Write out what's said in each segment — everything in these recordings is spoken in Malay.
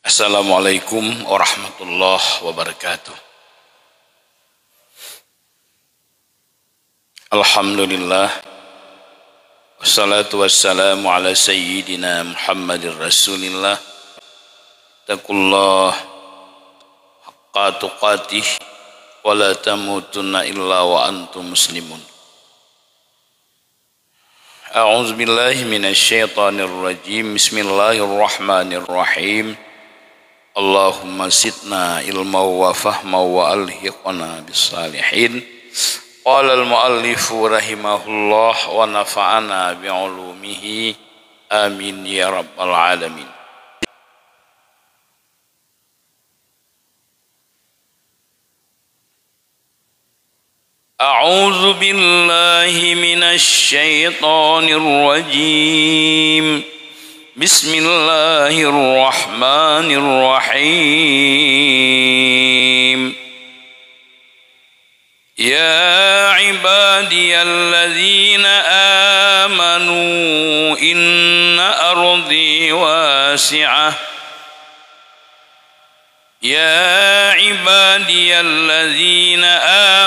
Assalamualaikum warahmatullahi wabarakatuh. Alhamdulillah, wassalatu wassalamu ala sayyidina Muhammadir Rasulillah. Taqullah haqqa tuqatih wa la tamutunna illa wa antum muslimun. A'udzu billahi minasy syaithanir rajim. Bismillahirrahmanirrahim. Allahumma zidna ilma wa fahma wa alhiqna bis-salihin. Qala al-muallifu rahimahullah wa nafa'ana bi'ulumihi amin ya rabbal alamin. A'udzu billahi minasy syaithanir rajim. Bismillahirrahmanirrahim. Ya ibadiyalladzina amanu inna ardi wasi'ah. Ya ibadiyalladzina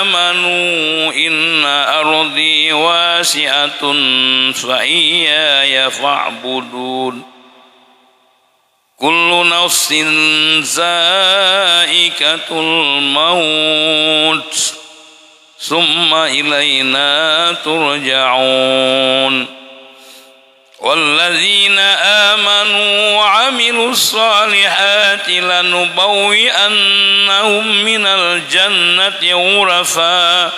amanu inna ardi wasi'atun fa iyaya fa'budun. Kullu nafsin za'iqatul maut. Summa ilayna turja'un. Walladzina amanu wa 'amilus solihati lanubawwi'annahum minal jannati ghurafa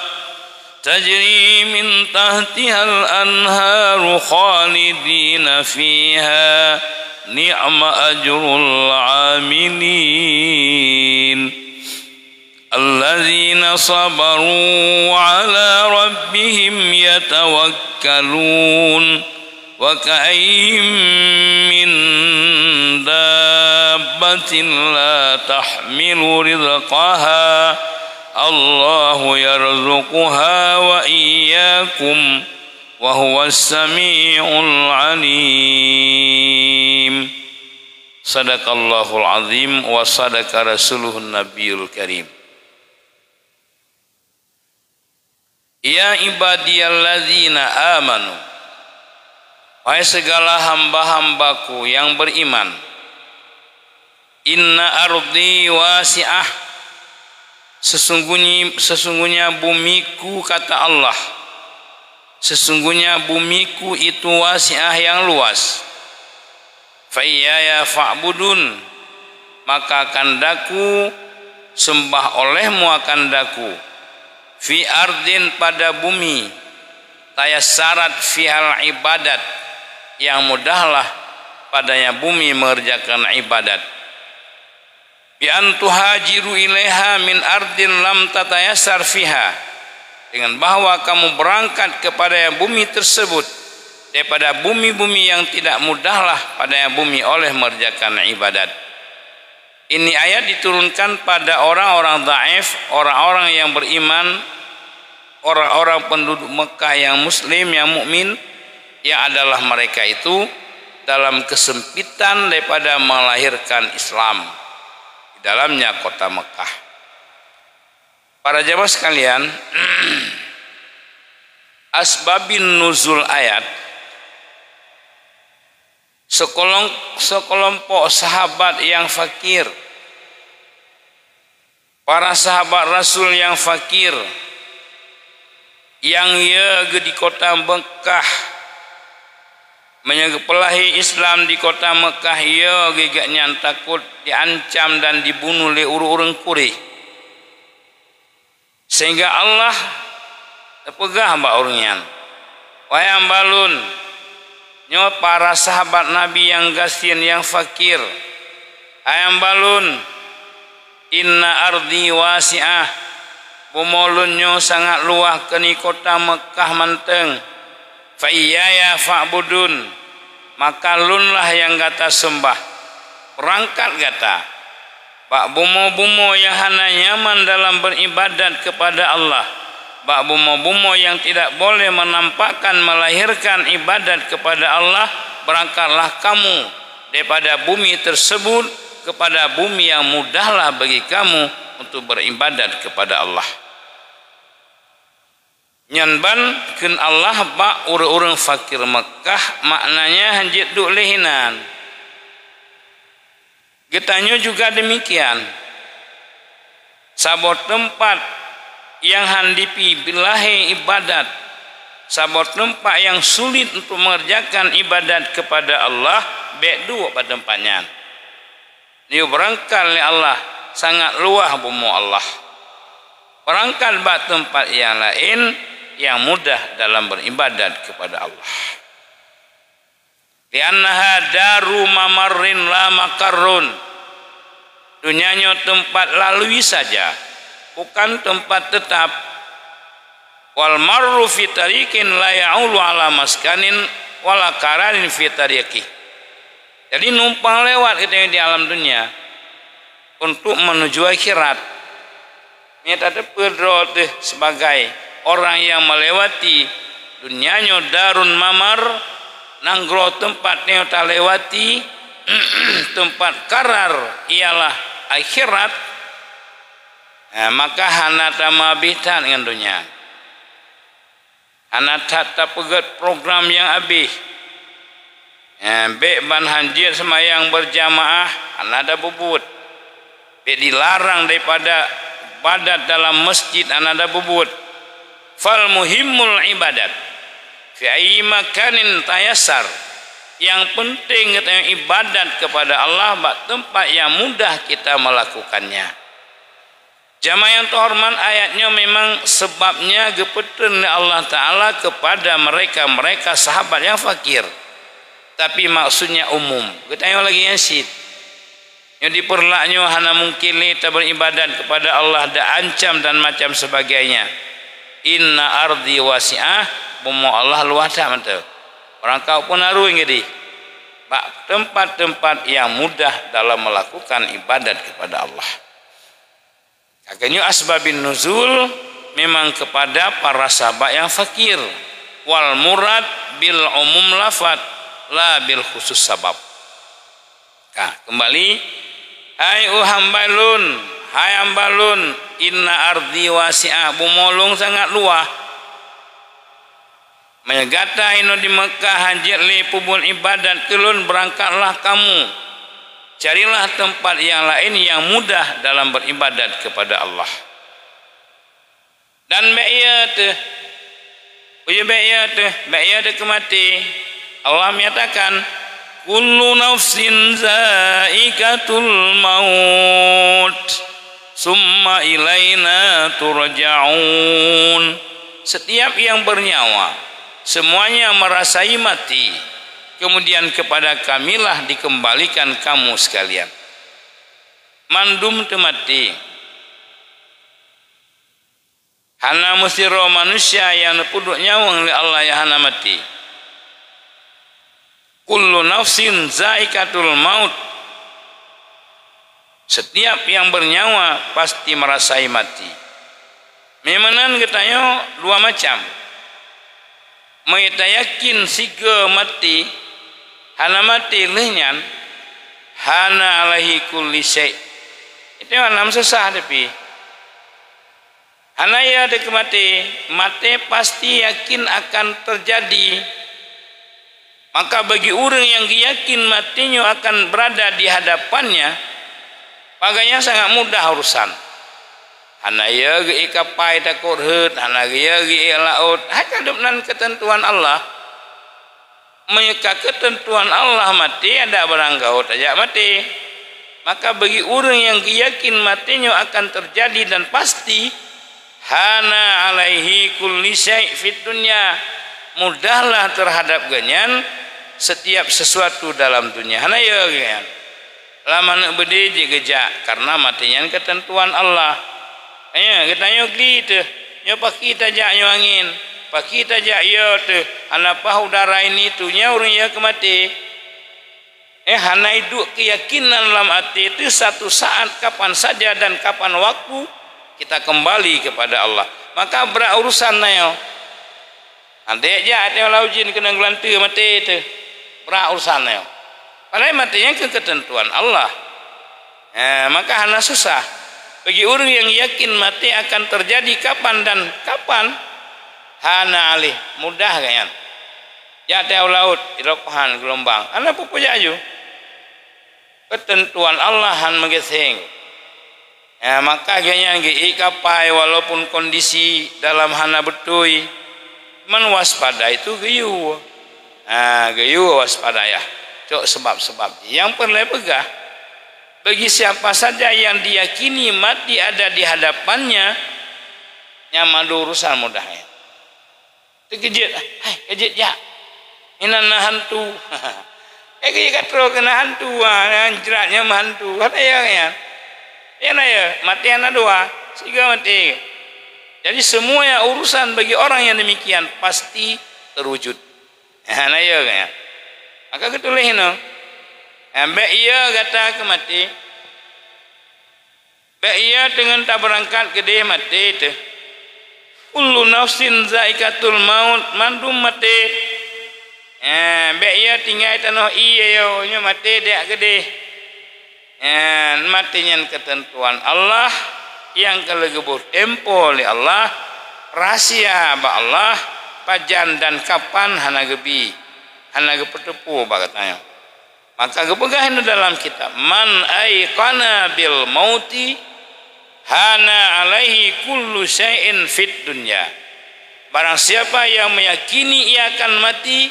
tajri min tahtihal anharu khalidina fiha ni'ma ajrul 'amilin. Alladzina sabaru ala rabbihim yatawakkalun. Wa ka'ayyim min dabbatin la tahmilu rizqaha Allahu yarzuquha wa iyyakum wa huwas sami'ul 'alim. Sadaqallahul azim wa sadaqa rasuluhun nabiyul karim. Ya ibadiyalladzina amanu, wahai segala hamba-hambaku yang beriman, inna ardi wasi'ah, sesungguhnya bumiku, kata Allah, sesungguhnya bumiku itu wasi'ah yang luas. Fa iyaya fa'budun, maka kandaku sembah olehmu akandaku. Fi ardin, pada bumi, tayassarat fihal ibadat, yang mudahlah padanya bumi mengerjakan ibadat. Bi antuhajiru ilaiha min ardin lam tatayassar fiha, dengan bahwa kamu berangkat kepada bumi tersebut daripada bumi-bumi yang tidak mudahlah padanya bumi oleh mengerjakan ibadat. Ini ayat diturunkan pada orang-orang dhaif, orang-orang yang beriman, orang-orang penduduk Mekah yang muslim, yang mukmin, yang adalah mereka itu dalam kesempitan daripada melahirkan Islam di dalamnya kota Mekah. Para jamaah sekalian, asbabin nuzul ayat, sekelompok sahabat yang fakir, para sahabat Rasul yang fakir, yang di kota Mekah menyegepelahi Islam di kota Mekah, ya gegaknya takut diancam dan dibunuh oleh orang Quraisy, sehingga Allah terpegah mbak orangnya, wayang balun nyo para sahabat Nabi yang gasin yang fakir, ayam balun inna ardi wasi'ah, bumolunyo sangat luah keni kota Mekah manteng. Fa iyaya fa'budun, maka lunlah yang gata sembah, perangkat gata bak bumo-bumo yang hana nyaman dalam beribadat kepada Allah, bak bumo-bumo yang tidak boleh menampakkan melahirkan ibadat kepada Allah, berangkatlah kamu daripada bumi tersebut kepada bumi yang mudahlah bagi kamu untuk beribadat kepada Allah. Nyanban ken Allah bak urang fakir Mekah maknanya hanjit duk lehinan. Getanyo juga demikian. Sabot tempat yang handipi bilahi ibadat, sabot tempat yang sulit untuk mengerjakan ibadat kepada Allah, bedu pada tempatnya. Dia berangkat oleh Allah, sangat luah bumi Allah. Berangkat bak tempat yang lain yang mudah dalam beribadat kepada Allah. Liannaha daru mamarrin la makarrun. Dunianya tempat lalui saja, bukan tempat tetap. Wal marru fi tariqin la ya'ulu ala maskanin wala qararin fi tariqi. Jadi numpang lewat kita di alam dunia untuk menuju akhirat. Ini ada pedro sebagai orang yang melewati dunianya darun mamar, nanggro tempat yang tak lewati tempat karar ialah akhirat. Maka hanata mabitan dengan dunia. Hanata tak pegat program yang habis. Bek ban hanjir semayang berjamaah, hanata bubut. Bek dilarang daripada ibadat dalam masjid, hanata bubut. Fal muhimmul ibadat fi ayyi makanin tayassar. Yang penting kita ibadat kepada Allah bak tempat yang mudah kita melakukannya. Jamaah yang terhormat, ayatnya memang sebabnya gepeten Allah Ta'ala kepada mereka sahabat yang fakir. Tapi maksudnya umum. Kita yang lagi nyasid. Yang diperlaknya hana mungkin kita beribadat kepada Allah ada ancam dan macam sebagainya. Inna ardi wasi'ah, bumi Allah luas tak mantap. Orang kau pun haru ngedi. Bak tempat-tempat yang mudah dalam melakukan ibadat kepada Allah. Kakaknya asbabin nuzul memang kepada para sahabat yang fakir. Wal murad bil umum lafat la bil khusus sabab. Kembali, hai uhambalun. Hai ambalun, inna ardi wasi'ah, bumolong sangat luah. Menyegata ino di Mekah hajir li pubun ibadat kelun berangkatlah kamu. Carilah tempat yang lain yang mudah dalam beribadat kepada Allah. Dan be'iyat kemati. Allah menyatakan kullu nafsin zaikatul maut. Summa ilaina turja'un. Setiap yang bernyawa semuanya merasai mati, kemudian kepada kamilah dikembalikan kamu sekalian. Mandum temati hana musiro manusia yang nepuduk nyawang li Allah yang hana mati. Kullu nafsin zaikatul maut. Setiap yang bernyawa pasti merasai mati. Memang katanya dua macam. Mereka yakin siga mati, hana mati lehnyan, hana alaihi kulli syai'. Itu enam sesah tapi. Hana ya dek mati pasti yakin akan terjadi. Maka bagi orang yang yakin matinya akan berada di hadapannya, bagainya sangat mudah urusan. Hana ya ge kapai takut hut, hana ya ge laut. Hakadep nan ketentuan Allah. Maka ketentuan Allah mati ada barang gaut aja mati. Maka bagi orang yang yakin matinya akan terjadi dan pasti, hana alaihi kulli syai' fid dunya. Mudahlah terhadap ganyan setiap sesuatu dalam dunia. Hana ya ganyan. Lama nak berdiri gejak karena matinya ketentuan Allah. Ya, katanya gitu. Ya paki tajak angin. Paki tajak ya tu. Anapa udara ini tu nya orang ya kemati. Hana hidup keyakinan dalam hati itu satu saat kapan saja dan kapan waktu kita kembali kepada Allah. Maka berurusan nayo. Ande aja ada laujin kena gelantu mati itu. Berurusan nayo. Padahal matinya ketentuan Allah. Maka hana susah bagi orang yang yakin mati akan terjadi kapan dan kapan. Hana alih mudah kan ya tahu laut irokohan gelombang hana pupu jaju ketentuan Allah han mengeseng. Maka ganya ngi kapai walaupun kondisi dalam hana betui man waspada itu geyu. Geyu waspada ya cok sebab-sebab yang perlu pegah bagi siapa saja yang diyakini mati ada di hadapannya nyaman urusan mudahnya terkejut kejut ya inana hantu kaya katro kena hantu jeratnya hantu kata ya mati anak doa sehingga mati. Jadi semua yang urusan bagi orang yang demikian pasti terwujud. Nah ya kan. Maka ketulih no. Ambek ia kata ke mati. Ambek ia dengan tak berangkat ke dia mati itu. Kullu nafsin zaikatul maut mandum mati. Ambek ia tinggal tanah iya yo nya mati dia gede. Matinya ketentuan Allah yang kelegebur tempo oleh Allah rahasia ba Allah pajan dan kapan hana gebi hana gepetepu bagatanya. Maka gepegahin dalam kitab man aiqana bil mauti hana alaihi kullu syai'in fid dunya. Barang siapa yang meyakini ia akan mati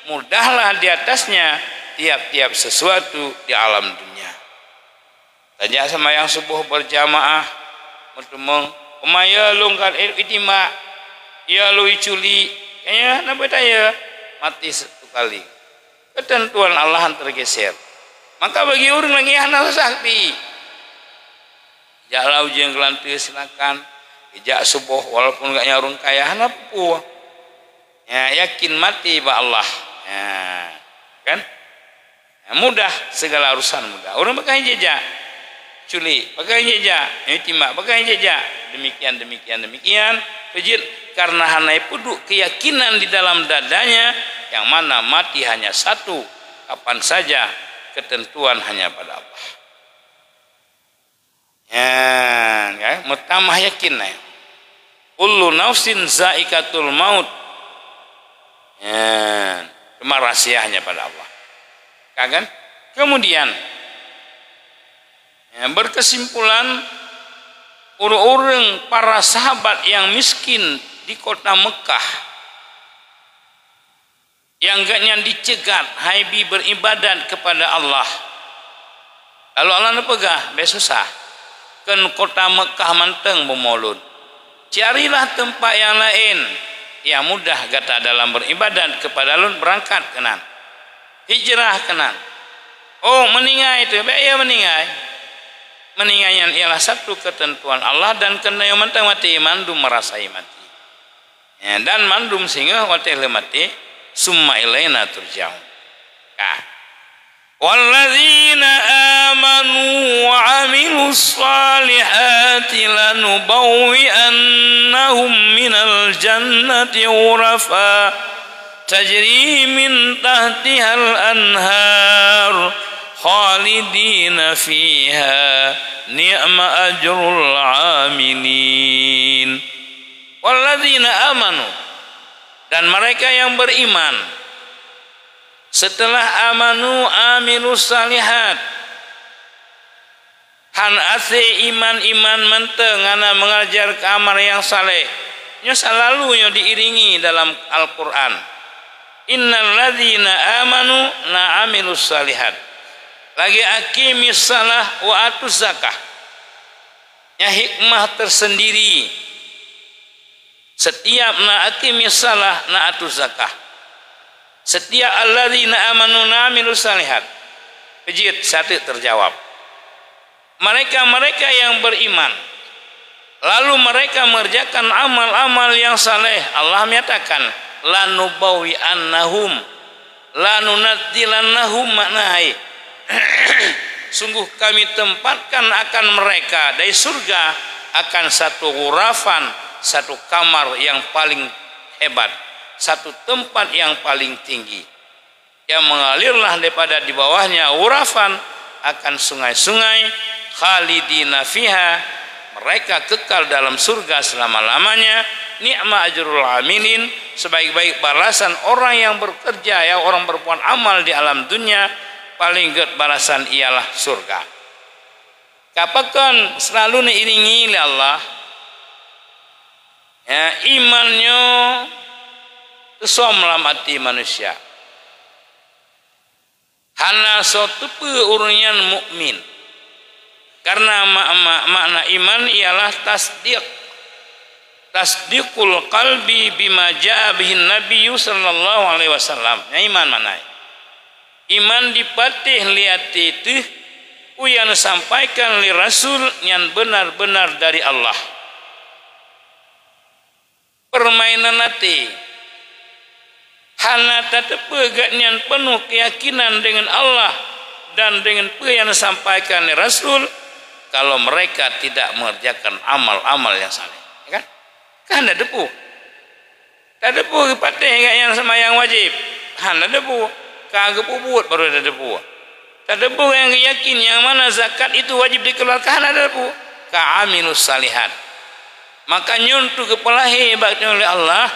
mudahlah di atasnya tiap-tiap sesuatu di alam dunia. Tanya sama yang subuh berjamaah bertemu umaya lungkan itima ya lu iculi kayaknya napa tanya mati satu kali ketentuan Allah tergeser. Maka bagi orang lagi hana sakti jalau jeung gelantu silakan ijak subuh walaupun enggak nyarung kaya hana pupuh ya yakin mati ba Allah ya kan ya, mudah segala urusan mudah orang pakai jejak culi pakai jejak itima pakai jejak demikian pejit karena hanai puduk keyakinan di dalam dadanya yang mana mati hanya satu kapan saja ketentuan hanya pada Allah ya mutamah yakin ya kullu nafsin zaikatul maut ya cuma rahasianya pada Allah kan kemudian ya, berkesimpulan orang-orang para sahabat yang miskin di kota Mekah yang gaknya dicegat haibi beribadat kepada Allah lalu Allah nepegah besusah kan kota Mekah manteng bemolud carilah tempat yang lain yang mudah kata dalam beribadat kepada Allah berangkat kenan hijrah kenan meninggal itu baik ya meninggalnya ialah satu ketentuan Allah dan kena yang mentang mati mandum merasai mati ya, dan mandum sehingga watih mati summa ilaina turja'un walladzina amanu wa amilus salihati lanubawwi'annahum minal jannati ghurafa tajri min tahtihal anhar khalidina fiha ni'ma ajrul amilin. Walladzina amanu dan mereka yang beriman setelah amanu amilus salihat han ase iman menteng ana mengajar ke amal yang saleh nya selalu nya diiringi dalam Al-Qur'an innal ladzina amanu na amilus salihat lagi aqimis salah wa atuz zakah nya hikmah tersendiri setiap na aqimis salah na atuz zakah setiap alladzina amanu na amilus salihat pejit satu terjawab mereka yang beriman lalu mereka mengerjakan amal-amal yang saleh Allah menyatakan lanubawi annahum lanunadzilannahum maknai sungguh kami tempatkan akan mereka dari surga akan satu ghurafan satu kamar yang paling hebat satu tempat yang paling tinggi yang mengalirlah daripada di bawahnya ghurafan akan sungai-sungai khalidina fiha, mereka kekal dalam surga selama-lamanya. Ni'ma ajrul amilin, sebaik-baik balasan orang yang bekerja, ya orang berbuat amal di alam dunia, paling gede balasan ialah surga. Kapakan selalu diiringi oleh Allah, ya, imannya sesuai melamati manusia. Hana suatu urunyan mukmin. Karena makna iman ialah tasdiqul qalbi bima jaa bihin nabiyyu sallallahu alaihi wasallam. Ya, iman mana? Iman dipatih lihat itu yang sampaikan li rasul yang benar-benar dari Allah. Permainan hati hana tetapi gatnya penuh keyakinan dengan Allah dan dengan apa yang disampaikan oleh Rasul, kalau mereka tidak mengerjakan amal-amal yang saleh, ya kan? Kan ada depu. Tak depu patih yang sembahyang wajib. Han ada depu. Kagak puput baru ada depu. Tak depu yang yakin yang mana zakat itu wajib dikeluarkan, ada depu. Ka'amilus salihat. Maka nyuntu kepelahi bakti oleh Allah,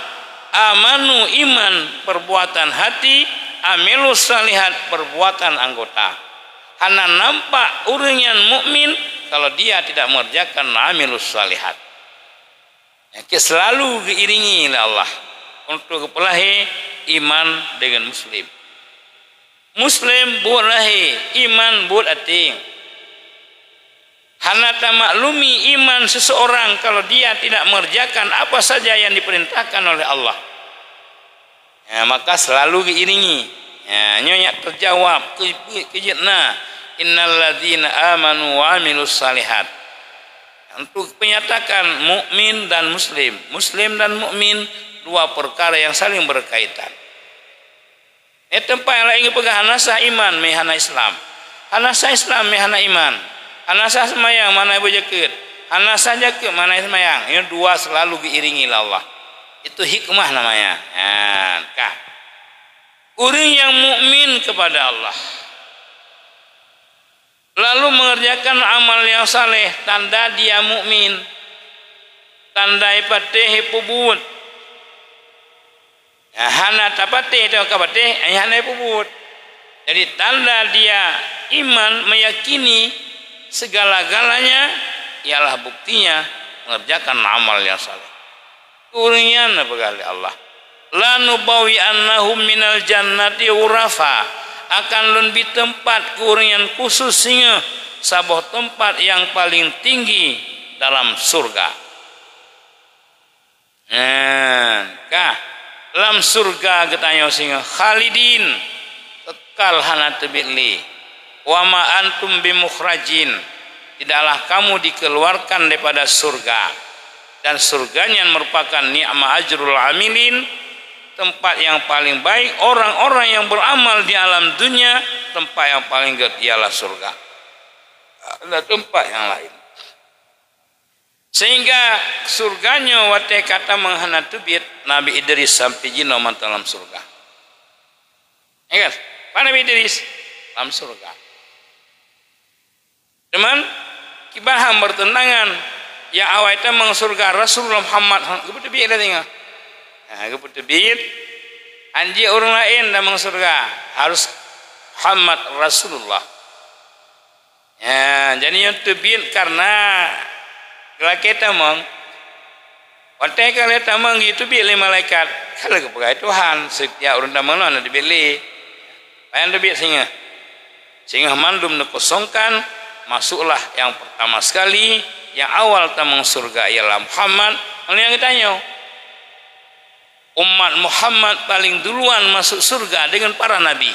amanu iman perbuatan hati, amilus salihat perbuatan anggota. Hana nampak orang yang mukmin kalau dia tidak mengerjakan amilus salihat. Ya, selalu diiringi oleh Allah untuk kepelahi iman dengan muslim. Muslim buat lahi, iman buat ating. Hana tak maklumi iman seseorang kalau dia tidak mengerjakan apa saja yang diperintahkan oleh Allah. Ya, maka selalu diiringi. Ya, nyonya terjawab kejitna innal ladzina amanu wa amilus salihat. Untuk menyatakan mukmin dan muslim, muslim dan mukmin dua perkara yang saling berkaitan. Ini tempat yang lain pegang hanasah iman mehana Islam, hanasah Islam mehana iman, hanasah semayang mana ibu jakit, hanasah jakit mana semayang. Ini dua selalu diiringi Allah. Itu hikmah namanya. Kah? Orang yang mukmin kepada Allah lalu mengerjakan amal yang saleh, tanda dia mukmin, tanda ipatih pubut. Ya, hana tapatih atau kapatih, hana pubut. Jadi tanda dia iman meyakini segala-galanya ialah buktinya mengerjakan amal yang saleh. Kurian apa kali Allah? La nubawi annahum minal jannati urafa. Akan lebih tempat kurian khususnya sebuah tempat yang paling tinggi dalam surga. Kah dalam surga katanya singa khalidin kekal hana tebili. Wa ma antum bimukhrajin, tidaklah kamu dikeluarkan daripada surga. Dan surganya merupakan ni'ma ajrul amilin, tempat yang paling baik orang-orang yang beramal di alam dunia. Tempat yang paling gede ialah surga. Ada tempat yang lain. Sehingga surganya wate kata menghana tubit Nabi Idris sampai jino dalam surga. Ingat, Pak Nabi Idris dalam surga. Cuman kibaham bertentangan yang awal itu meng surga Rasulullah Muhammad gebut tebit dah tengah. Gebut tebit anji orang lain dah meng surga harus Muhammad Rasulullah. Ya, jadi yang tebit karena kalau kita meng waktu kalau kita meng itu pilih malaikat kalau kepegai Tuhan setiap orang dah mengenal ada dibeli. Yang tebit sehingga mandum dikosongkan, masuklah yang pertama sekali yang awal tamang surga ialah Muhammad. Yang ditanya umat Muhammad paling duluan masuk surga dengan para nabi.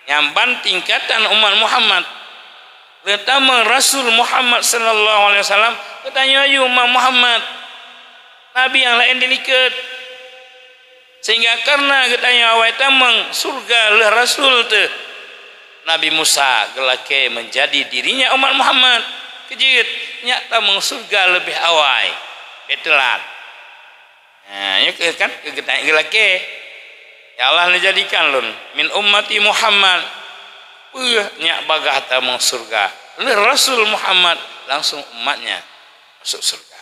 Yang banting tingkatan umat Muhammad pertama Rasul Muhammad sallallahu alaihi wasallam katanya ayu umat Muhammad nabi yang lain dilikat sehingga karena katanya awal tamang surga le Rasul tu Nabi Musa gelake menjadi dirinya umat Muhammad kejit nyata meng surga lebih awal betelat. Ya kan gelake ya Allah dijadikan lun min ummati Muhammad nyak bagah tamang surga. Rasul Muhammad langsung umatnya masuk surga.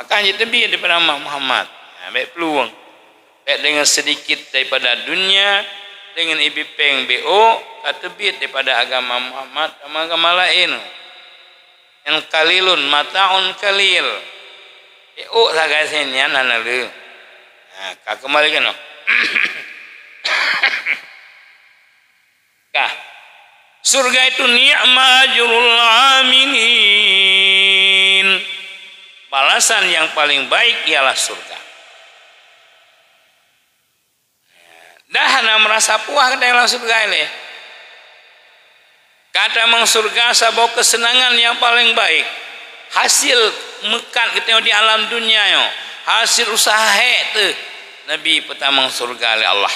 Maka hanya lebih daripada Muhammad. Baik peluang. Baik dengan sedikit daripada dunia, dengan ibipeng BO, kata bit daripada agama Muhammad, agama lain. Yang kalilun, mataun kalil. BO lah kasihnya, nanalu. Kak kembali kan? Kah? Surga itu ni'ma ajrul amilin. Balasan yang paling baik ialah surga. Dah hana merasa puas ke dalam surga ini. Kata mang surga sabau kesenangan yang paling baik. Hasil mekat kita di alam dunia yo. Hasil usaha tu Nabi pertama surga oleh Allah.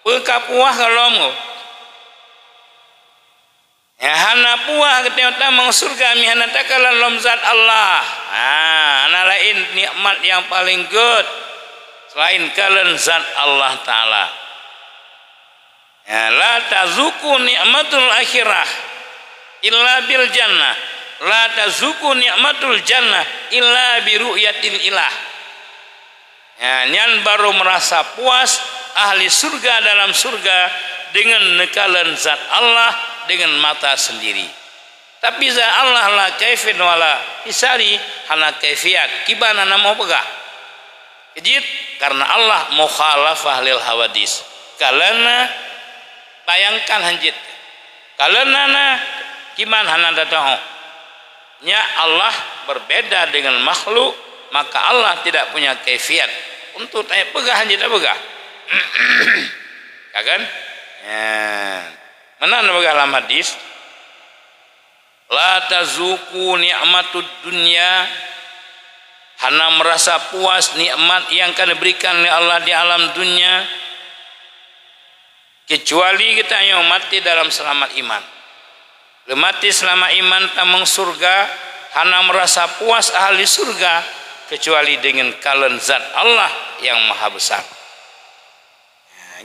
Peka puas kalau mu. Ya hana puas kita tamang surga mi hana takalan lam zat Allah. Ana lain nikmat yang paling good selain kalian zat Allah taala. Ya la tazuku nikmatul akhirah illa bil jannah. La tazuku nikmatul jannah illa bi ru'yatil ilah. Ya, nyan baru merasa puas ahli surga dalam surga dengan nekalan zat Allah dengan mata sendiri. Tapi zat Allah la kaifin wala hisari hana kaifiat kibana nama pegah. Kejit karena Allah mukhalafah lil hawadis. Kalana bayangkan hanjit. Kalana kiman hana datang. Nya Allah berbeda dengan makhluk, maka Allah tidak punya kaifiat untuk tanya pegah hanjit pegah. Kagan? Ya. Mana pegah dalam hadis? La tazuku ni'matud dunya, hana merasa puas nikmat yang akan diberikan oleh Allah di alam dunia, kecuali kita yang mati dalam selamat iman. Mati selama iman tamang surga, hana merasa puas ahli surga kecuali dengan kalian zat Allah yang maha besar.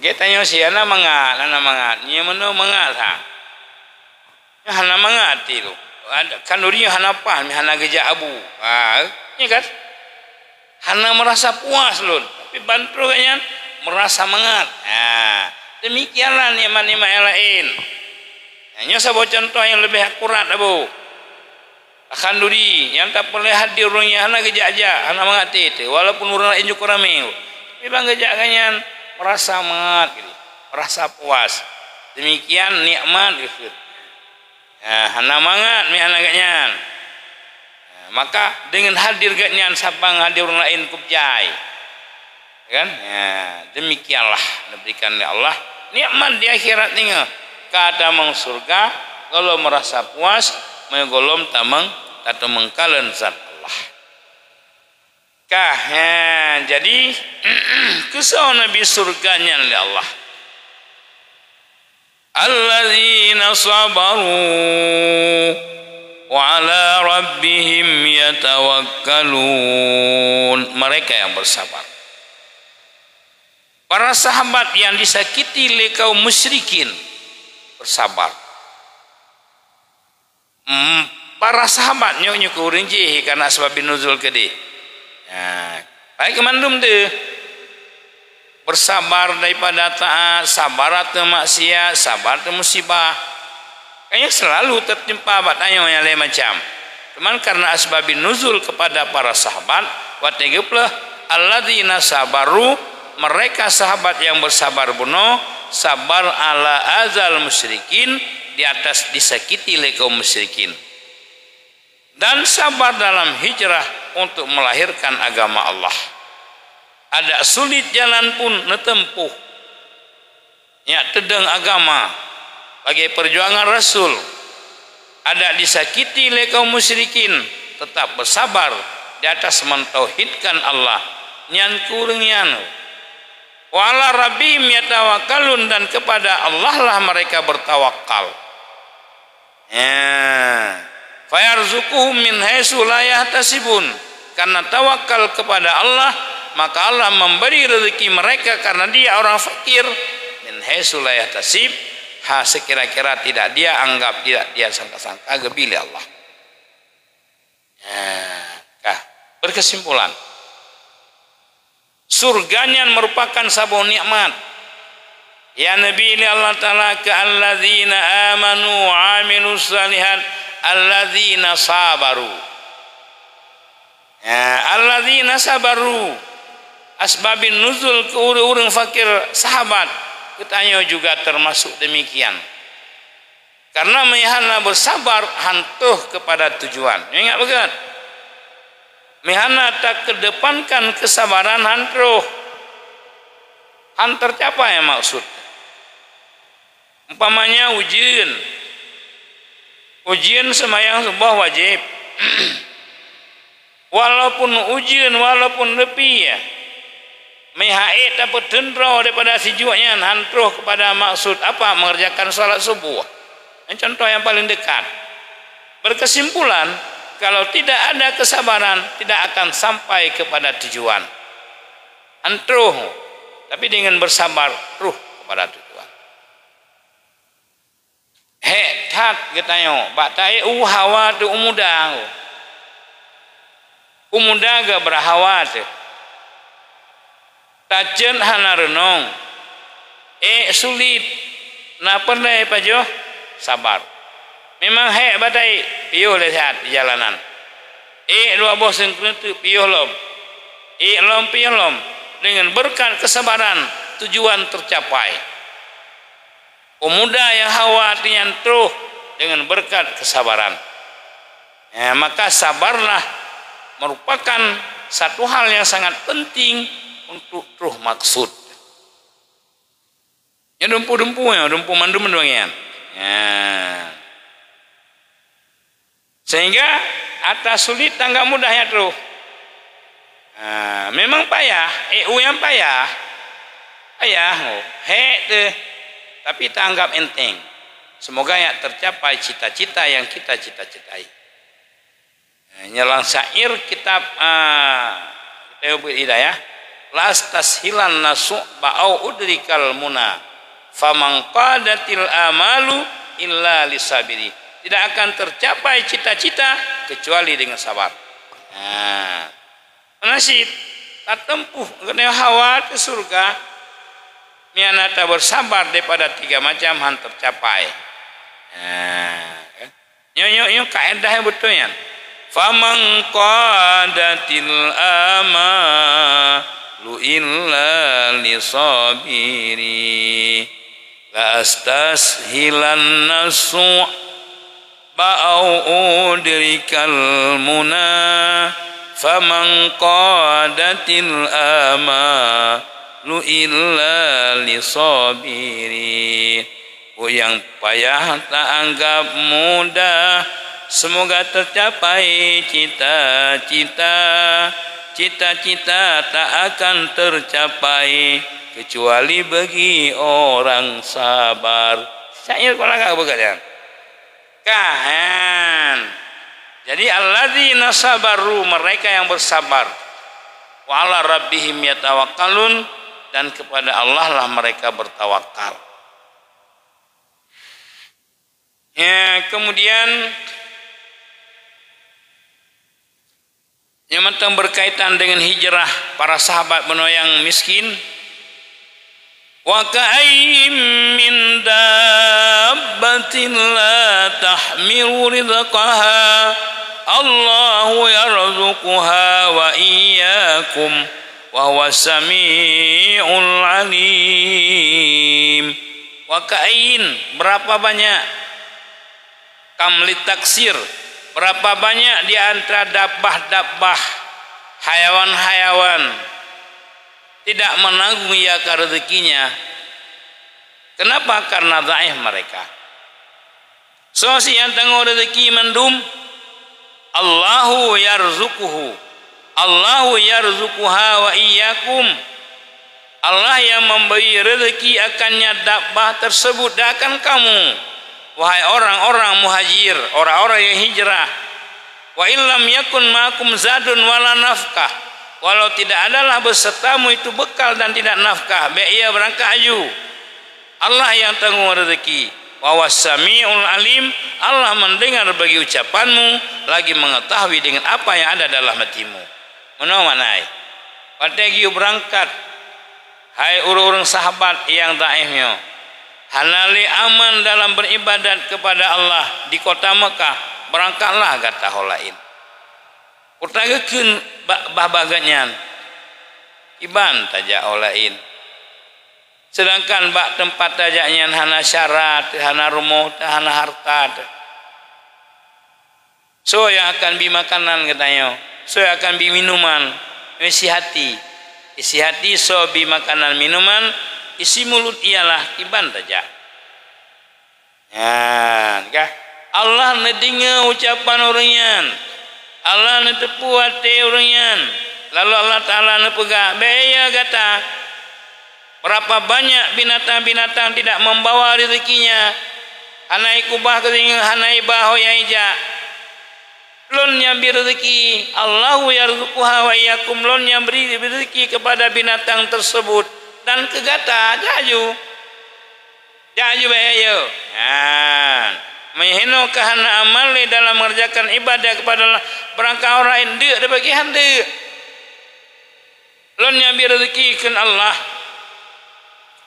Kita tanya si ana mangat, nya mana mangat ha? Hana mangat itu. Kan durinya hana pan, hana geja abu. Ni kan? Hana merasa puas lun, tapi bantu kanya merasa mangat. Demikianlah nikmat-nikmat yang lain. Hanya sebuah contoh yang lebih akurat abu. Akan duri yang tak boleh hadir orangnya hana geja aja, hana mangat itu. Walaupun orang lain juga ramai. Tapi bang geja kanya merasa mangat, gitu. Merasa puas. Demikian nikmat gitu. Hana mangat mi hana ganyan. Maka dengan hadir ganyan sabang hadir orang lain kubjai. Kan? Demikianlah diberikan oleh Allah nikmat di akhirat ni. Kata mang surga kalau merasa puas menggolom tamang atau mengkalen zat Allah. Jadi kisah Nabi surganya oleh Allah. Alladzina sabaru wa ala rabbihim yatawakkalun. Mereka yang bersabar. Para sahabat yang disakiti oleh kaum musyrikin bersabar. Para sahabat nyonya ke urinji karena sebab nuzul kedi. Baik kemandum tu bersabar daripada taat, sabar atau maksiat, sabar atau musibah. Kayaknya selalu tertimpa batanya yang lain macam. Cuman karena asbab nuzul kepada para sahabat, wategeplah alladzina sabaru, mereka sahabat yang bersabar bunuh, sabar ala azal musyrikin, di atas disakiti oleh kaum musyrikin, dan sabar dalam hijrah untuk melahirkan agama Allah. Ada sulit jalan pun netempuh ya tedeng agama bagi perjuangan Rasul. Ada disakiti oleh kaum musyrikin, tetap bersabar di atas mentauhidkan Allah. Nyan kurang nyan wa ala rabbihim yatawakkalun, dan kepada Allah lah mereka bertawakal. Fayarzuquhum min haitsu la yahtasibun, karena tawakal kepada Allah maka Allah memberi rezeki mereka karena dia orang fakir. Min haitsu la yahtasib, sekira-kira tidak dia anggap, tidak dia sangka-sangka gebili Allah. Berkesimpulan, surganya merupakan sebuah nikmat. Ya Nabi ini Allah Ta'ala ka'alladzina amanu amilus salihat alladzina sabaru. Alladzina sabaru asbabin nuzul ke urang fakir sahabat katanya juga termasuk demikian. Karena mihana bersabar hantuh kepada tujuan. Ingat begat. Mihana tak kedepankan kesabaran hantuh. Han tercapai maksud. Umpamanya ujian semayang sebuah wajib. Walaupun ujian, walaupun lebih ya, mihait dapat tendro daripada sijuanya hantruh kepada maksud apa mengerjakan salat subuh. Contoh yang paling dekat. Berkesimpulan, kalau tidak ada kesabaran tidak akan sampai kepada tujuan. Hantruh, tapi dengan bersabar ruh kepada tujuan. Tat katanya, batai hawa tu umudah. Umudah ga berhawa tu. Tajen hana renong. Sulit. Na pandai pajo? Sabar. Memang batai piuh lihat di jalanan. Dua bos yang tu piuh lom. Piuh lom. Dengan berkat kesabaran tujuan tercapai. Pemuda yang hawa artinya truh dengan berkat kesabaran. Maka sabarlah merupakan satu hal yang sangat penting untuk truh maksud. Ya dumpu mandum doangan. Sehingga atas sulit tangga mudahnya truh. Memang payah, yang payah. Tapi tak anggap enteng. Semoga ya tercapai cita-cita yang kita cita-citai. Nyelang syair kitab Hidayah. Las tashilan nasu ba'au udrikal muna. Famang qadatil amalu illa lisabiri. Tidak akan tercapai cita-cita kecuali dengan sabar. Nasid tak tempuh kena hawa ke surga. Mianata bersabar daripada 3 macam han tercapai. Nyo kaedah betul ya. Faman qadatil amalu illa lisabiri la astashilan nasu ba'au udrikal muna faman qadatil amalu illa lisabiri. Yang payah tak anggap mudah, semoga tercapai cita-cita. Cita-cita tak akan tercapai kecuali bagi orang sabar. Syair kalau enggak begitu. Jadi alladzina sabaru, mereka yang bersabar. Wa ala rabbihim yatawakkalun, dan kepada Allah lah mereka bertawakal. Kemudian yang berkaitan dengan hijrah para sahabat yang miskin. Wa ka'ayyim min dabbatin la tahmilu rizqaha Allahu yarzuquha wa iyyakum wa huwa sami'ul alim. Wa ka'in, berapa banyak? Kamli taksir, berapa banyak di antara dabbah-dabbah, hayawan-hayawan tidak menanggung ia ke rezekinya. Kenapa? Karena dhaif mereka. So si yang tanggung rezeki mendum, Allahu yarzuquhu, Allahu yarzuquha wa iyyakum. Allah yang memberi rezeki akannya dabbah tersebut dan akan kamu, wahai orang-orang muhajir, orang-orang yang hijrah. Wa illam yakun ma'akum zadun wala nafkah, walau tidak adalah besertamu itu bekal dan tidak nafkah, baik ia berangkat aju. Allah yang tanggung rezeki. Wa was-sami'ul alim, Allah mendengar bagi ucapanmu, lagi mengetahui dengan apa yang ada dalam hatimu. Menawanai. Pategi berangkat, hai urang-urang sahabat yang daifnya. Hanali aman dalam beribadat kepada Allah di kota Mekah, berangkatlah kata holain. Kurtagekeun babaganyan. Iban tajak holain. Sedangkan bak tempat tajaknya hana syarat, hana rumah, hana harta. So yang akan bi makanan katanya, so yang akan bi minuman, isi hati so bi makanan minuman, isi mulut ialah iban tajak. Ya, Allah nedengar ucapan orangnya, Allah netepu hati orangnya, lalu Allah Taala nepegak, beya kata. Berapa banyak binatang-binatang tidak membawa rezekinya. Hanai kubah ketinggal, hanai baho yang ijak. Lon yang beri rezeki. Allahu yarzuquha wa iyyakum. Lon yang beri rezeki kepada binatang tersebut. Dan kegata, jaju bahaya. Menghino kahana amal dalam mengerjakan ibadah kepada Allah. Berangkat orang lain, dia ada bagi handa. Lon yang beri rezeki kan Allah.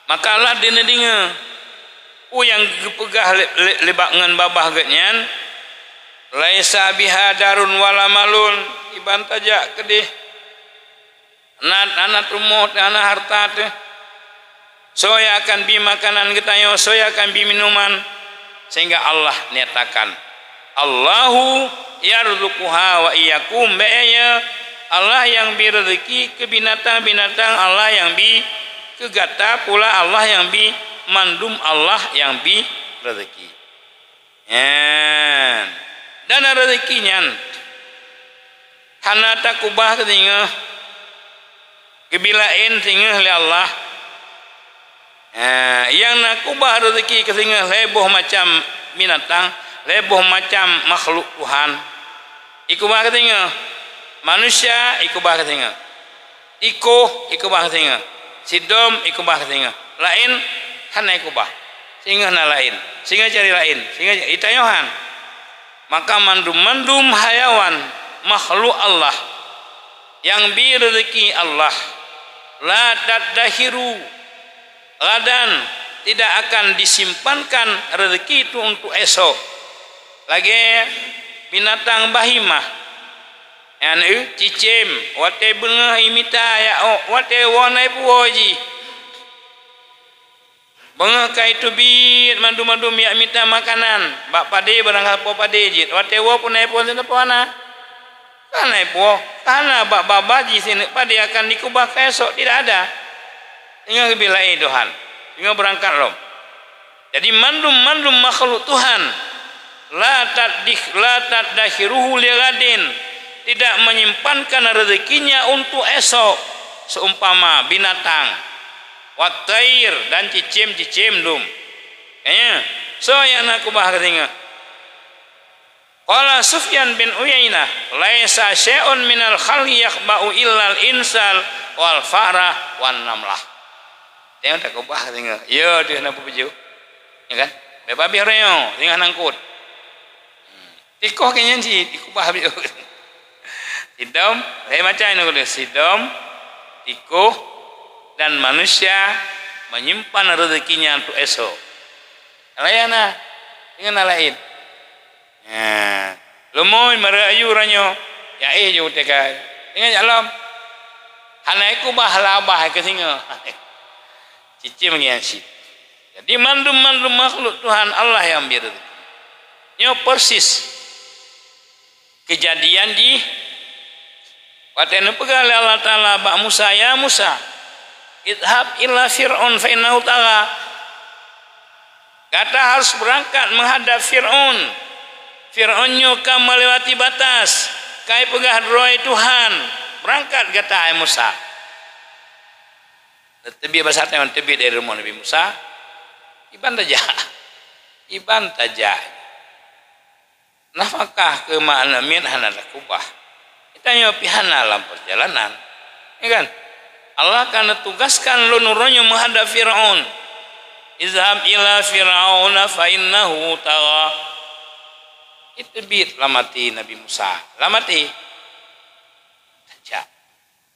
Maka Allah dengar yang gepegah lebak ngan babah getnyan laisa biha darun wala malun iban tajak kedih anak rumah anak harta teh soya akan bi makanan getayo soya akan bi minuman sehingga Allah nyatakan Allahu yarzuquha wa iyyakum ba'ya Allah yang bi rezeki ke binatang-binatang Allah yang bi kegata pula Allah yang bi mandum Allah yang bi rezeki. Dan rezekinya hana takubah ketinggal kebilain tinggal oleh Allah. Yang nakubah rezeki ketinggal leboh macam binatang, leboh macam makhluk Tuhan. Ikubah ketinggal manusia, ikubah ketinggal ikubah ketinggal sidom ikubah ketinggal lain hana ikubah sehingga na lain sehingga cari lain sehingga itayohan maka mandum hayawan makhluk Allah yang bi rezeki Allah la tadahiru gadan tidak akan disimpankan rezeki itu untuk esok lagi binatang bahimah cicim wate bengah imita ya wate wanai puoji bengah kai tu bi mandu ya mita makanan bak pade barang apa pade jit wate wo punai pun sene puana kanai po kana bak babaji sini pade akan dikubah esok tidak ada tinggal bilai Tuhan tinggal berangkat rom jadi mandum makhluk Tuhan la tadahiruhu ligadin tidak menyimpankan rezekinya untuk esok seumpama binatang watair dan cicim dum so yang aku bahas ketinggal qala Sufyan bin Uyainah laisa syai'un minal khalqi yakhba'u illal insal wal fara wan namlah tengok tak aku bahas ketinggal ya dia nak puju ya kan beba biarnya tinggal nangkut tikoh kenya si ikubah biu sidom, macam ini sidom, tikuh dan manusia menyimpan rezekinya untuk esok. Layana dengan lain. Lumoy merayu ranyo, ya ju teka. Dengan jalam, hanaiku bahalabah ke singa. Cici mengiansi. Jadi mandum makhluk Tuhan Allah yang bir. Nyo persis kejadian di Watenu pegal Allah Ta'ala bak Musa ya Musa idhab illa fir'un fa innahu tagha kata harus berangkat menghadap Fir'aun kam melewati batas kai pegah roy Tuhan berangkat kata Musa tebi bahasa teman tebi dari rumah Nabi Musa iban tajah nafkah ke makna min hana kubah tanya pihana dalam perjalanan ya kan Allah akan tugaskan lu nuronyo menghadap Fir'aun izhab ila fir'auna fa innahu tagha. Itu bit lamati Nabi Musa. Lamati. Saja.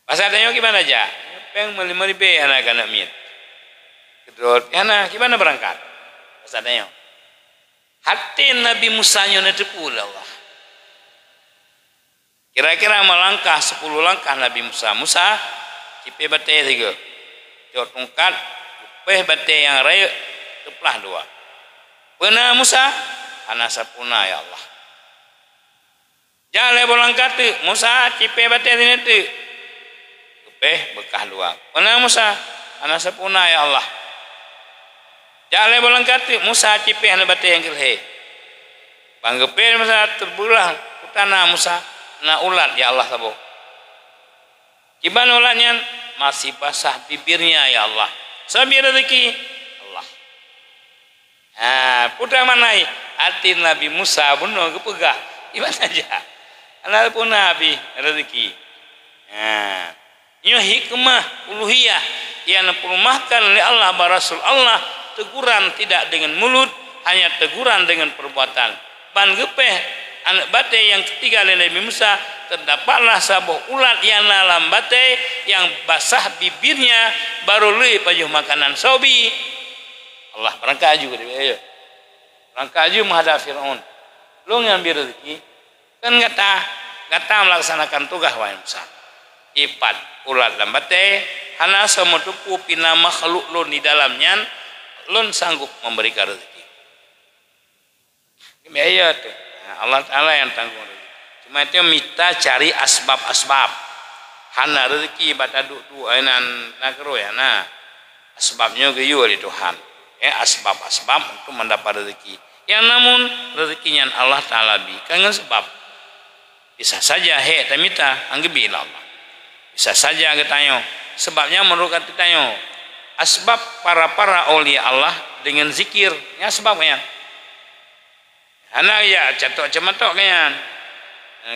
Pasal tanya gimana aja? Peng melimari be anak-anak mit. Kedot, yana gimana berangkat? Pasal tanya. Hati Nabi Musa nya netepu Allah. Kira-kira melangkah 10 langkah Nabi Musa. Musa cipe bate 3. Jot tongkat, upeh bate yang raya teplah 2. Benar Musa, ana sapuna ya Allah. Jale berangkat tu Musa cipe bate sini tu. Upeh bekah 2. Benar Musa, ana sapuna ya Allah. Jale berangkat tu Musa cipe ana bate yang kelhe. Panggepe Musa terbelah utana Musa. Na ulat ya Allah sabo. Gimana ulatnya? Masih basah bibirnya ya Allah. Sabi rezeki Allah. Putra manai hati Nabi Musa bunuh kepegah. Gimana saja. Anak pun Nabi rezeki. Ini hikmah uluhiyah yang diperumahkan oleh Allah barasul Allah. Teguran tidak dengan mulut, hanya teguran dengan perbuatan. Ban gepeh anak bate yang ketiga oleh Nabi Musa, terdapatlah sebuah ulat yang dalam bate yang basah bibirnya baru lui pajuh makanan sobi. Allah berangkat juga dia. Berangkat juga menghadap Firaun. Lu ngambil rezeki kan kata melaksanakan tugas wahai Musa. Ipat ulat dalam bate hana semua tupu pina makhluk lun di dalamnya lun sanggup memberikan rezeki. Ini ayat tuh. Allah Ta'ala yang tanggung rezeki. Cuma itu minta cari asbab-asbab. Hana rezeki bataduk tu ainan nakro ya nah. Asbabnya ke yu di Tuhan. Asbab-asbab untuk mendapat rezeki. Yang namun rezekinya Allah Ta'ala bi. Kangen sebab. Bisa saja tamita anggebi Allah. Bisa saja ketanyo. Sebabnya menurut kita asbab para aulia Allah dengan zikir. Ya sebabnya. Anak ya catok cematok kan.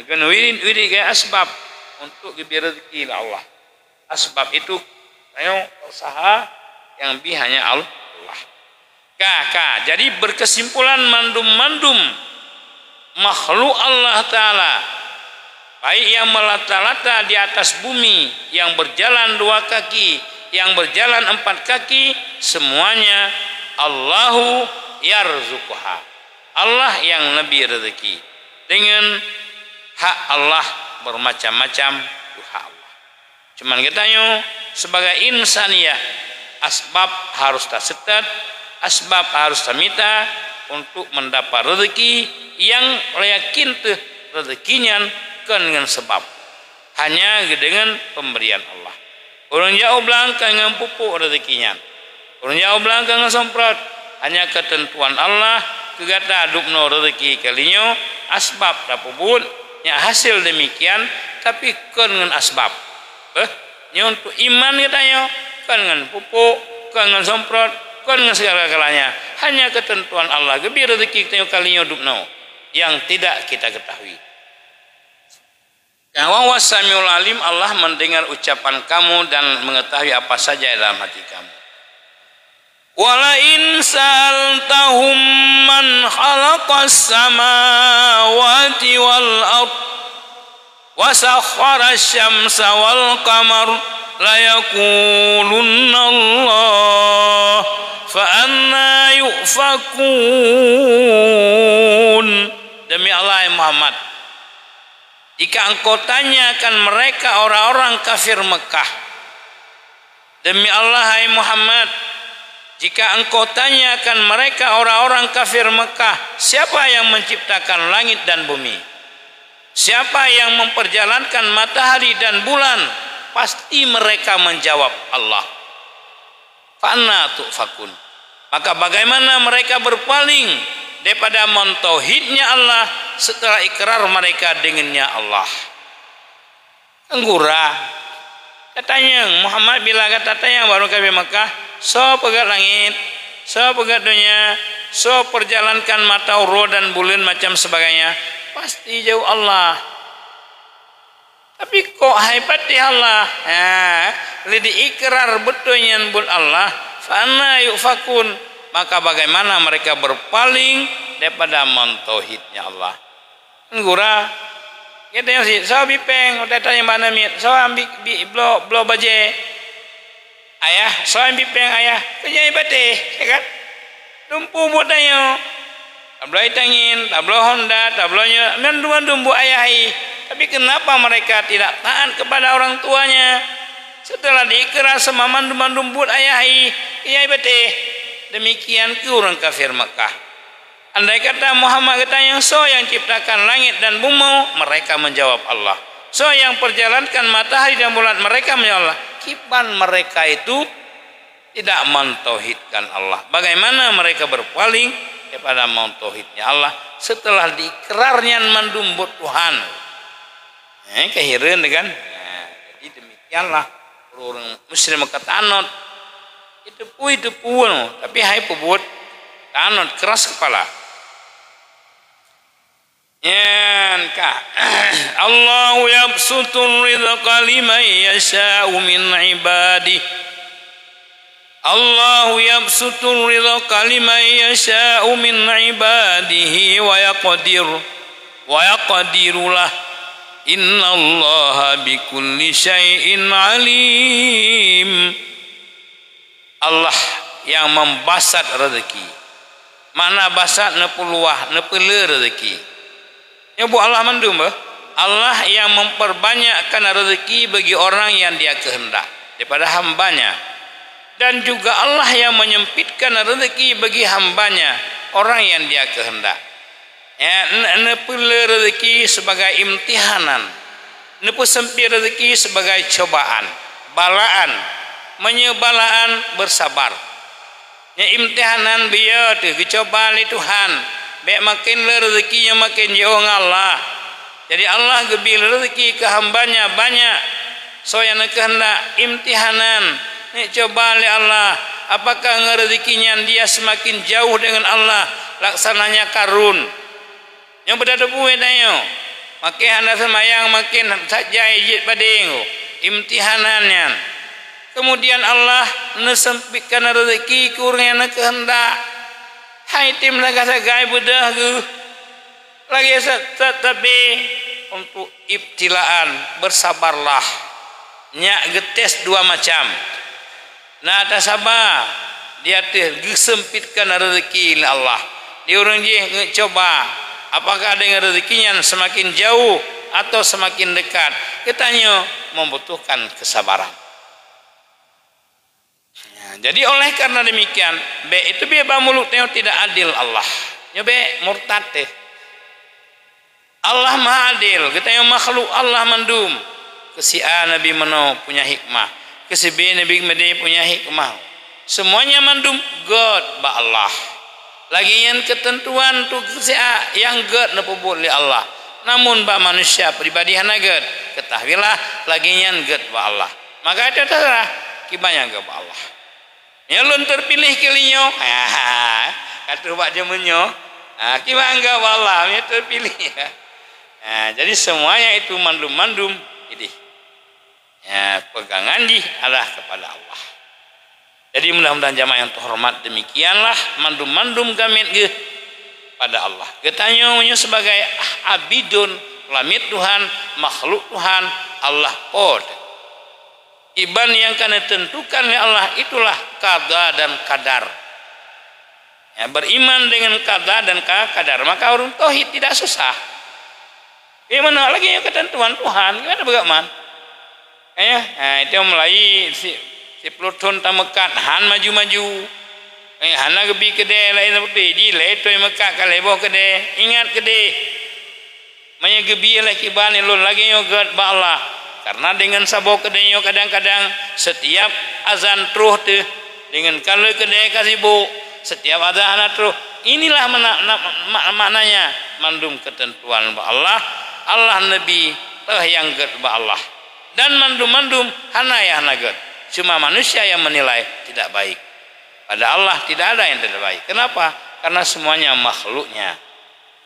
Kena wiri kayak asbab untuk diberi rezeki Allah. Asbab itu usaha yang hanya Allah. Jadi berkesimpulan mandum makhluk Allah Ta'ala baik yang melata-lata di atas bumi, yang berjalan 2 kaki, yang berjalan 4 kaki, semuanya Allahu yarzuquha. Allah yang lebih rezeki dengan hak Allah bermacam-macam hak Allah. Cuman katanya sebagai insaniyah asbab harus tersetat, asbab harus termita untuk mendapat rezeki yang yakin tuh rezekinya kan dengan sebab hanya dengan pemberian Allah. Orang jauh belakang dengan pupuk rezekinya. Orang jauh belakang dengan semprot hanya ketentuan Allah. Kegata adukno rezeki kalinyo asbab dapubul nya hasil demikian tapi kan dengan asbab nya untuk iman katanya kan dengan pupuk kan dengan semprot kan dengan segala-galanya hanya ketentuan Allah gebi rezeki kita kalinyo dukno yang tidak kita ketahui. Wa wasamiul alim, Allah mendengar ucapan kamu dan mengetahui apa saja dalam hati kamu. Wala in sa'altahum man khalaqas samawati wal ard wa sakhkhara asy-syamsa wal qamar la yaqulunna Allah fa anna yufakun. Demi Allah ya Muhammad, jika engkau tanyakan mereka orang-orang kafir Mekah, demi Allah ya Muhammad, jika engkau tanyakan mereka orang-orang kafir Mekah, siapa yang menciptakan langit dan bumi? Siapa yang memperjalankan matahari dan bulan? Pasti mereka menjawab Allah. Fa'anna tu'fakun. Maka bagaimana mereka berpaling daripada mentauhidnya Allah setelah ikrar mereka dengannya Allah? Enggura. Katanya Muhammad bila kata tanya baru kafir Mekah, so pegat langit, so pegat dunia, so perjalankan mata roh dan bulan macam sebagainya, pasti jauh Allah. Tapi kok hebatnya Allah? Lidi ikrar betulnya bul Allah, fana yufakun. maka bagaimana mereka berpaling daripada mentauhidnya Allah. Ngura kita yang sih so bipeng udah tanya mana mit so ambil blo baje ayah so ambil bipeng ayah kerja ibadeh ya kan dumpu buat tanya tablo itangin tablo Honda tablonya dumbu ayahi. Tapi kenapa mereka tidak taat kepada orang tuanya setelah diikrar sama mandum buat ayahi iya ibadeh. Demikian ke orang kafir Mekah. Andai kata Muhammad kata yang so yang ciptakan langit dan bumi, mereka menjawab Allah. So yang perjalankan matahari dan bulan, mereka menjawab Allah. Kiban mereka itu tidak mentauhidkan Allah. Bagaimana mereka berpaling kepada mentauhidnya Allah setelah diikrarnya mendumbut Tuhan. Kehiran kan? Jadi demikianlah orang muslim ketanot itu pun tapi hai pebut tanot keras kepala. Allahu yabsutur rizqa liman yasha'u min ibadihi. Allahu yabsutur rizqa liman yasha'u min ibadihi wa yaqdiru lah. Innallaha bikulli syai'in alim. Allah yang membasat rezeki. Mana basat nepuluah nepele rezeki. Ya bu Allah mandum Allah yang memperbanyakkan rezeki bagi orang yang dia kehendak daripada hambanya. Dan juga Allah yang menyempitkan rezeki bagi hambanya, orang yang dia kehendak. Ya, nepele rezeki sebagai imtihanan. Nepu sempit rezeki sebagai cobaan, balaan, menyebalaan bersabar. Ya imtihanan biar tu dicoba oleh Tuhan. Baik makin rezekinya makin jauh Allah. Jadi Allah gebil rezeki ke hambanya banyak. So yang kehendak imtihanan. Ni coba oleh Allah. Apakah rezekinya dia semakin jauh dengan Allah? Laksananya karun. Yang berada buih dayo. Makin anda semayang makin saja ijit pading. Imtihanannya. Kemudian Allah nesempitkan rezeki kurang yang kehendak. Hai tim laga sagai budah ke. Lagi tetapi untuk ibtilaan bersabarlah. Nyak getes dua macam. Nah tak sabar dia disempitkan rezeki oleh Allah. Dia orang je coba apakah dengan rezekinya semakin jauh atau semakin dekat. Katanya membutuhkan kesabaran. Jadi oleh karena demikian, be itu be bamuluk tengok tidak adil Allah. Ya be murtad teh. Allah maha adil. Kita yang makhluk Allah mandum. Kesi A Nabi Mano punya hikmah. Kesi B Nabi Medi punya hikmah. Semuanya mandum God ba Allah. Lagi yang ketentuan tu kesi A yang God nepubut li Allah. Namun ba manusia pribadi hana God. Ketahuilah lagi yang God ba Allah. Maka itu terserah kibanya God ba Allah. Ya lun terpilih kelinyo, kata buat jemenyo, kita anggap Allah ya terpilih. Jadi semuanya itu mandum-mandum, ini. Ya, pegangan di adalah kepada Allah. Jadi mudah-mudahan jamaah yang terhormat demikianlah mandum-mandum kami pada Allah. Ketanyonya sebagai abidun, lamit Tuhan, makhluk Tuhan, Allah pod. Iban yang kena tentukan oleh Allah itulah qada dan qadar. Ya, beriman dengan qada dan qadar, maka orang tauhid tidak susah. Gimana lagi yang ketentuan Tuhan? Gimana bagaimana? Ya, itu mulai si Pluton tamekat han maju-maju. Hana gebi kede lain seperti di letoi Mekah kalebo kede, ingat kede. Manya gebi lagi bani lun lagi yogat ba Allah. Karena dengan sabo kedenyo kadang-kadang setiap azan truh tu dengan kalau kedai kasibu setiap azan truh inilah maknanya mandum ketentuan ba Allah, Allah Nabi yang ged ba Allah dan mandum hana ya hana ged. Cuma manusia yang menilai tidak baik. Pada Allah tidak ada yang tidak baik. Kenapa? Karena semuanya makhluknya.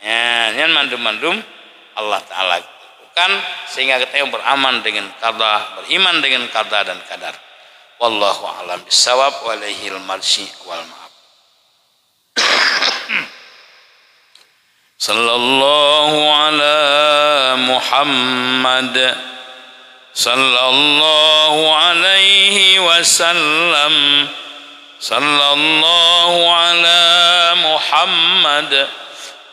Ya, yang mandum Allah Taala kan sehingga kita beraman dengan qada, beriman dengan qada dan qadar. Wallahu a'lam bissawab wa ilaihil marji wal ma'ab. sallallahu ala Muhammad sallallahu alaihi wasallam sallallahu ala Muhammad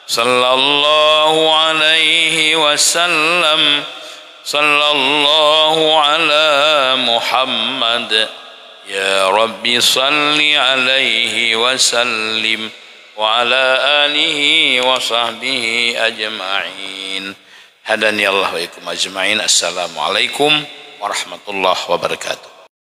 sallallahu alaihi wasallam sallallahu ala Muhammad ya Rabbi salli alaihi wasallim wa ala alihi wa sahbihi ajma'in. Hadani Allah wa ikum ajma'in. Assalamualaikum warahmatullahi wabarakatuh.